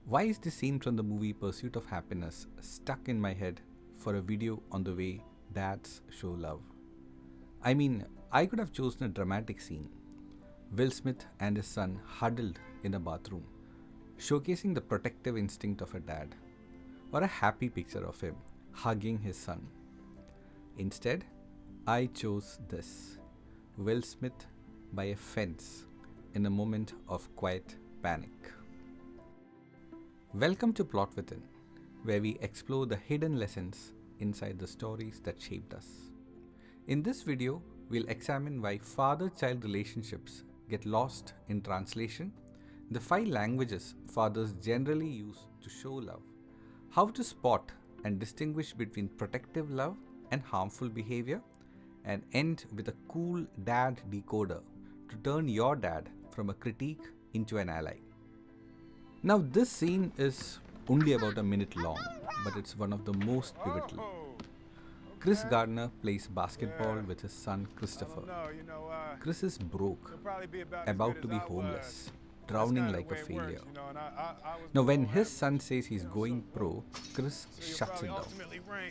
Why is this scene from the movie Pursuit of Happyness stuck in my head for a video on the way dads show love? I mean, I could have chosen a dramatic scene. Will Smith and his son huddled in a bathroom, showcasing the protective instinct of a dad, or a happy picture of him hugging his son. Instead, I chose this: Will Smith by a fence in a moment of quiet panic. Welcome to Plot Within, where we explore the hidden lessons inside the stories that shaped us. In this video, we'll examine why father-child relationships get lost in translation, the 5 languages fathers generally use to show love, how to spot and distinguish between protective love and harmful behavior, and end with a cool dad decoder to turn your dad from a critique into an ally. Now, this scene is only about a minute long, but it's one of the most pivotal. Chris Gardner plays basketball with his son Christopher. Chris is broke, about to be homeless, drowning like a failure. Now, when his son says he's going pro, Chris shuts it down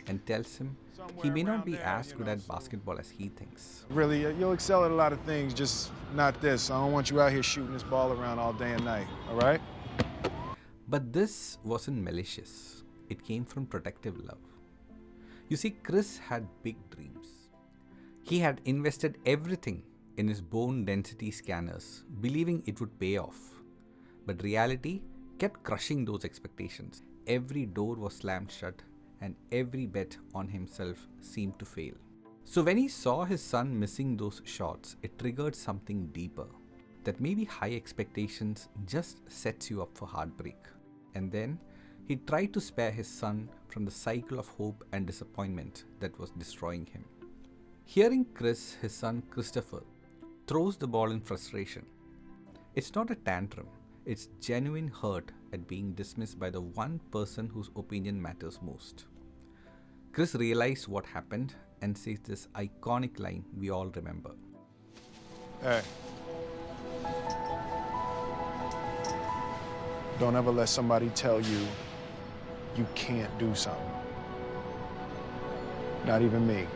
and tells him he may not be as good at basketball as he thinks. Really, you'll excel at a lot of things, just not this. I don't want you out here shooting this ball around all day and night, all right? But this wasn't malicious. It came from protective love. You see, Chris had big dreams. He had invested everything in his bone density scanners, believing it would pay off. But reality kept crushing those expectations. Every door was slammed shut, and every bet on himself seemed to fail. So when he saw his son missing those shots, it triggered something deeper. That maybe high expectations just sets you up for heartbreak. And then he tried to spare his son from the cycle of hope and disappointment that was destroying him. Hearing Chris, his son Christopher, throws the ball in frustration, it's not a tantrum, it's genuine hurt at being dismissed by the one person whose opinion matters most. Chris realized what happened and says this iconic line we all remember. Hey. Don't ever let somebody tell you you can't do something. Not even me.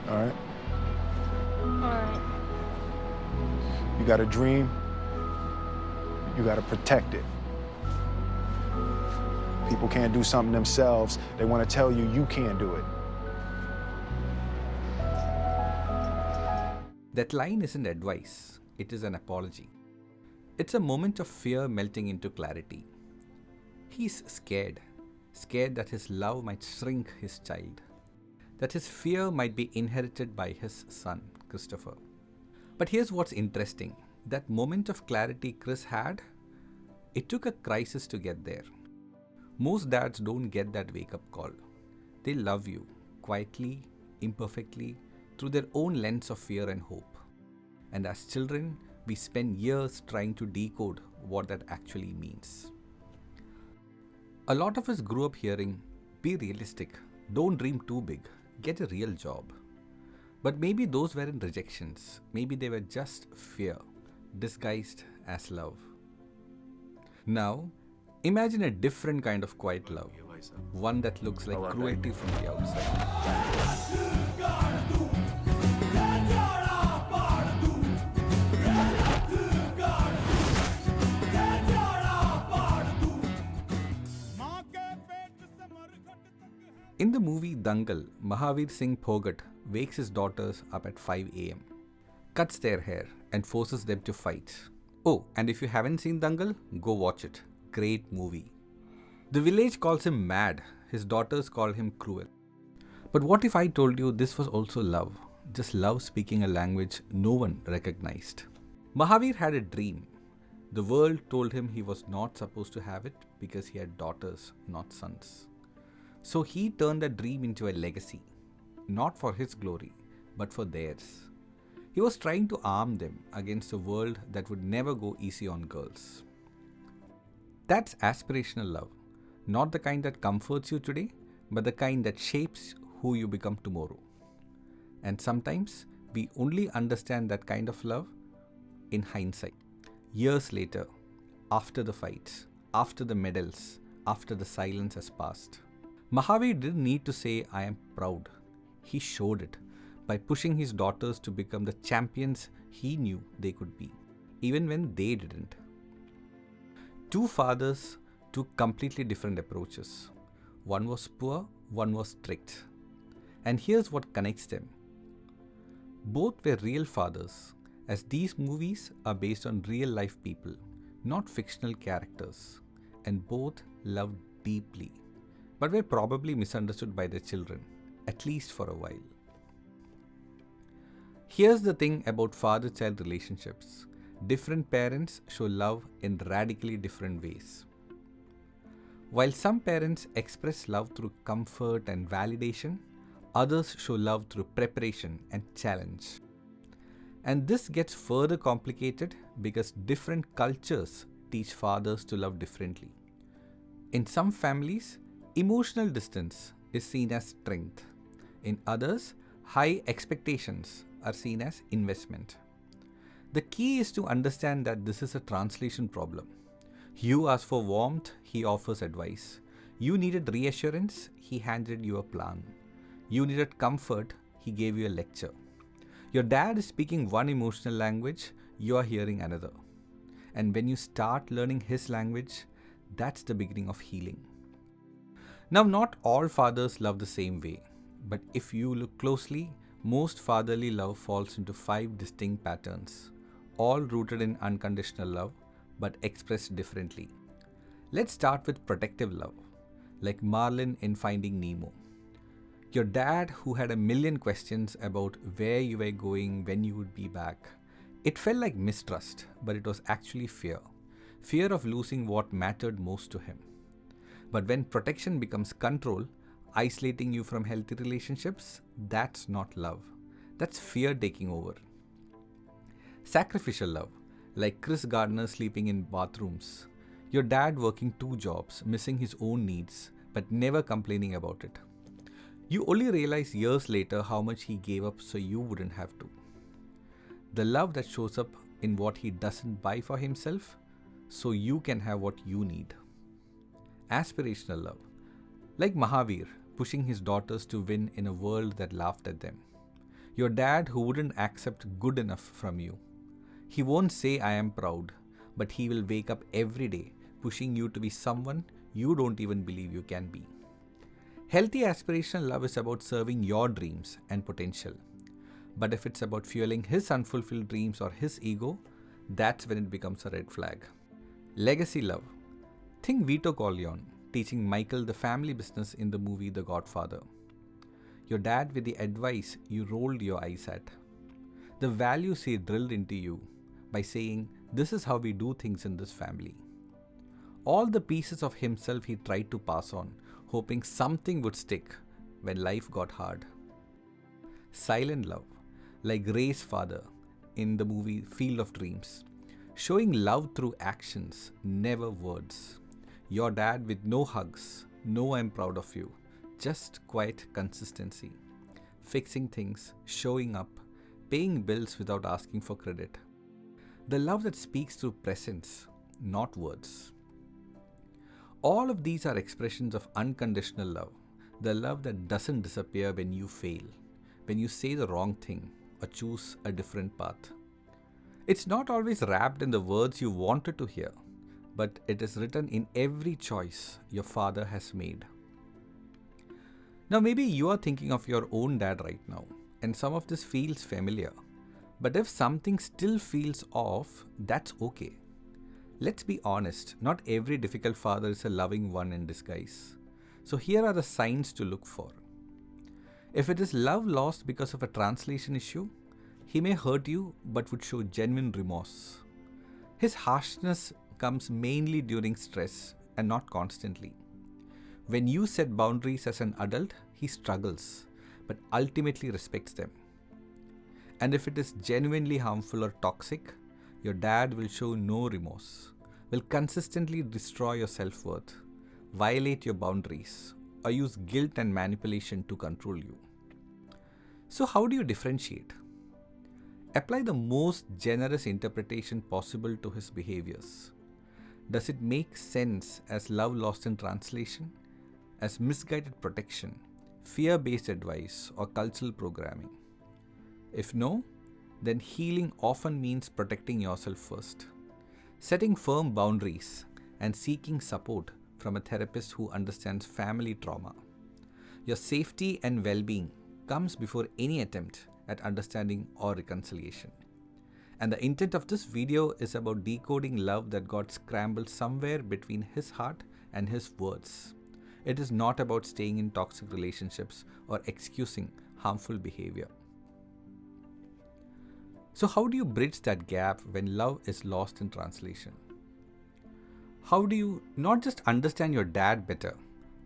All right? Alright. You got a dream, you got to protect it. People can't do something themselves. They want to tell you you can't do it. That line isn't advice, it is an apology. It's a moment of fear melting into clarity. He's scared that his love might shrink his child, that his fear might be inherited by his son, Christopher. But here's what's interesting. That moment of clarity Chris had, it took a crisis to get there. Most dads don't get that wake-up call. They love you, quietly, imperfectly, through their own lens of fear and hope. And as children, we spend years trying to decode what that actually means. A lot of us grew up hearing, be realistic, don't dream too big, get a real job. But maybe those weren't rejections, maybe they were just fear, disguised as love. Now, imagine a different kind of quiet love, one that looks like cruelty from the outside. In the movie Dangal, Mahavir Singh Phogat wakes his daughters up at 5 a.m., cuts their hair and forces them to fight. Oh, and if you haven't seen Dangal, go watch it. Great movie. The village calls him mad, his daughters call him cruel. But what if I told you this was also love, just love speaking a language no one recognized? Mahavir had a dream. The world told him he was not supposed to have it because he had daughters, not sons. So he turned the dream into a legacy, not for his glory, but for theirs. He was trying to arm them against a world that would never go easy on girls. That's aspirational love, not the kind that comforts you today, but the kind that shapes who you become tomorrow. And sometimes we only understand that kind of love in hindsight. Years later, after the fights, after the medals, after the silence has passed. Mahavir didn't need to say, "I am proud." He showed it by pushing his daughters to become the champions he knew they could be, even when they didn't. Two fathers took completely different approaches. One was poor, one was strict. And here's what connects them. Both were real fathers, as these movies are based on real life people, not fictional characters, and both loved deeply, but were probably misunderstood by their children, at least for a while. Here's the thing about father-child relationships. Different parents show love in radically different ways. While some parents express love through comfort and validation, others show love through preparation and challenge. And this gets further complicated because different cultures teach fathers to love differently. In some families, emotional distance is seen as strength. In others, high expectations are seen as investment. The key is to understand that this is a translation problem. You ask for warmth, he offers advice. You needed reassurance, he handed you a plan. You needed comfort, he gave you a lecture. Your dad is speaking one emotional language, you are hearing another. And when you start learning his language, that's the beginning of healing. Now, not all fathers love the same way, but if you look closely, most fatherly love falls into 5 distinct patterns, all rooted in unconditional love, but expressed differently. Let's start with protective love, like Marlin in Finding Nemo. Your dad, who had a million questions about where you were going, when you would be back. It felt like mistrust, but it was actually fear. Fear of losing what mattered most to him. But when protection becomes control, isolating you from healthy relationships, that's not love. That's fear taking over. Sacrificial love, like Chris Gardner sleeping in bathrooms. Your dad working 2 jobs, missing his own needs, but never complaining about it. You only realize years later how much he gave up so you wouldn't have to. The love that shows up in what he doesn't buy for himself, so you can have what you need. Aspirational love, like Mahavir pushing his daughters to win in a world that laughed at them. Your dad who wouldn't accept good enough from you. He won't say "I am proud," but he will wake up every day pushing you to be someone you don't even believe you can be. Healthy aspirational love is about serving your dreams and potential. But if it's about fueling his unfulfilled dreams or his ego, that's when it becomes a red flag. Legacy love. Think Vito Corleone teaching Michael the family business in the movie The Godfather. Your dad with the advice you rolled your eyes at. The values he drilled into you by saying, "This is how we do things in this family." All the pieces of himself he tried to pass on, hoping something would stick when life got hard. Silent love, like Ray's father in the movie Field of Dreams, showing love through actions, never words. Your dad with no hugs, no "I'm proud of you," just quiet consistency. Fixing things, showing up, paying bills without asking for credit. The love that speaks through presence, not words. All of these are expressions of unconditional love, the love that doesn't disappear when you fail, when you say the wrong thing or choose a different path. It's not always wrapped in the words you wanted to hear, but it is written in every choice your father has made. Now maybe you are thinking of your own dad right now, and some of this feels familiar. But if something still feels off, that's okay. Let's be honest, not every difficult father is a loving one in disguise. So here are the signs to look for. If it is love lost because of a translation issue, he may hurt you but would show genuine remorse. His harshness comes mainly during stress and not constantly. When you set boundaries as an adult, he struggles but ultimately respects them. And if it is genuinely harmful or toxic, your dad will show no remorse, will consistently destroy your self-worth, violate your boundaries, or use guilt and manipulation to control you. So how do you differentiate? Apply the most generous interpretation possible to his behaviors. Does it make sense as love lost in translation, as misguided protection, fear-based advice, or cultural programming? If no, then healing often means protecting yourself first, setting firm boundaries, and seeking support from a therapist who understands family trauma. Your safety and well-being comes before any attempt at understanding or reconciliation. And the intent of this video is about decoding love that got scrambled somewhere between his heart and his words. It is not about staying in toxic relationships or excusing harmful behavior. So how do you bridge that gap when love is lost in translation? How do you not just understand your dad better,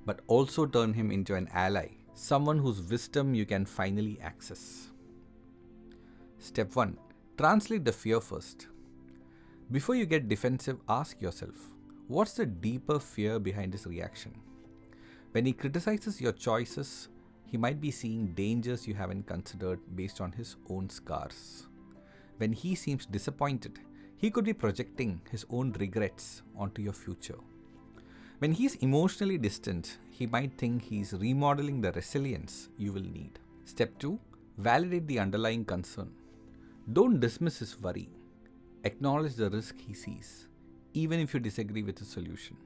but also turn him into an ally, someone whose wisdom you can finally access? Step 1. Translate the fear first. Before you get defensive, ask yourself, what's the deeper fear behind his reaction? When he criticizes your choices, he might be seeing dangers you haven't considered based on his own scars. When he seems disappointed, he could be projecting his own regrets onto your future. When he's emotionally distant, he might think he's remodeling the resilience you will need. Step 2. Validate the underlying concern. Don't dismiss his worry. Acknowledge the risk he sees, even if you disagree with his solution.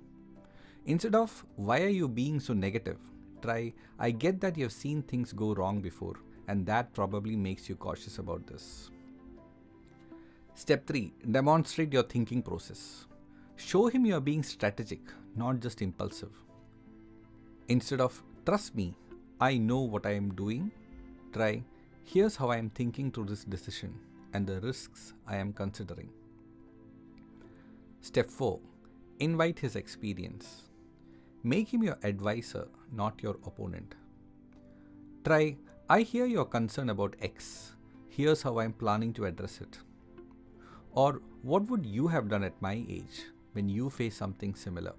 Instead of, why are you being so negative? Try, I get that you've seen things go wrong before, and that probably makes you cautious about this. Step 3. Demonstrate your thinking process. Show him you are being strategic, not just impulsive. Instead of, trust me, I know what I am doing, try, here's how I am thinking through this decision and the risks I am considering. Step 4. Invite his experience. Make him your advisor, not your opponent. Try, I hear your concern about X. Here's how I am planning to address it. Or, what would you have done at my age when you face something similar?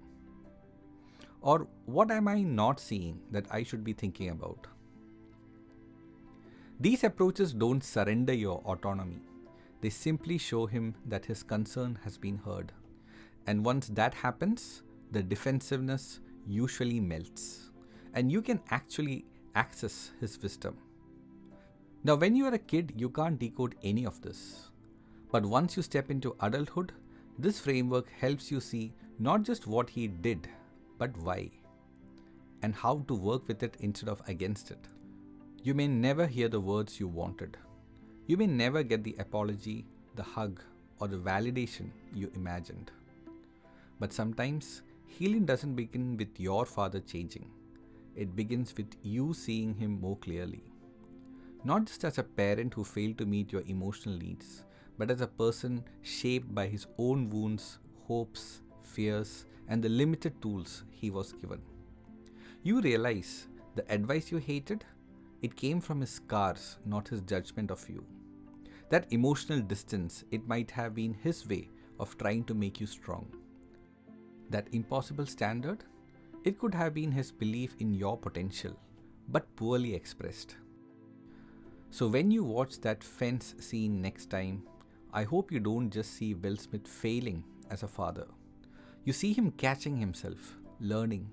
Or, what am I not seeing that I should be thinking about? These approaches don't surrender your autonomy. They simply show him that his concern has been heard. And once that happens, the defensiveness usually melts, and you can actually access his wisdom. Now, when you are a kid, you can't decode any of this. But once you step into adulthood, this framework helps you see not just what he did, but why, and how to work with it instead of against it. You may never hear the words you wanted. You may never get the apology, the hug, or the validation you imagined. But sometimes, healing doesn't begin with your father changing. It begins with you seeing him more clearly. Not just as a parent who failed to meet your emotional needs, but as a person shaped by his own wounds, hopes, fears, and the limited tools he was given. You realize the advice you hated, it came from his scars, not his judgment of you. That emotional distance, it might have been his way of trying to make you strong. That impossible standard, it could have been his belief in your potential, but poorly expressed. So when you watch that fence scene next time, I hope you don't just see Will Smith failing as a father. You see him catching himself, learning,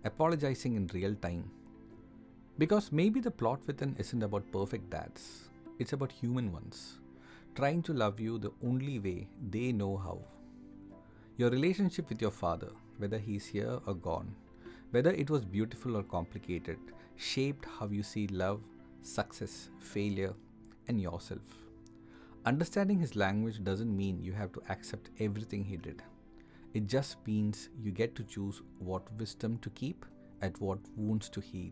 apologizing in real time. Because maybe the plot within isn't about perfect dads, it's about human ones, trying to love you the only way they know how. Your relationship with your father, whether he's here or gone, whether it was beautiful or complicated, shaped how you see love, success, failure, and yourself. Understanding his language doesn't mean you have to accept everything he did. It just means you get to choose what wisdom to keep and what wounds to heal.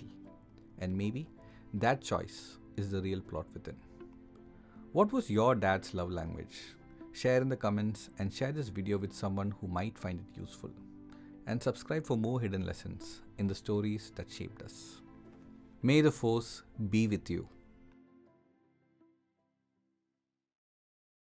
And maybe that choice is the real plot within. What was your dad's love language? Share in the comments and share this video with someone who might find it useful. And subscribe for more hidden lessons in the stories that shaped us. May the force be with you.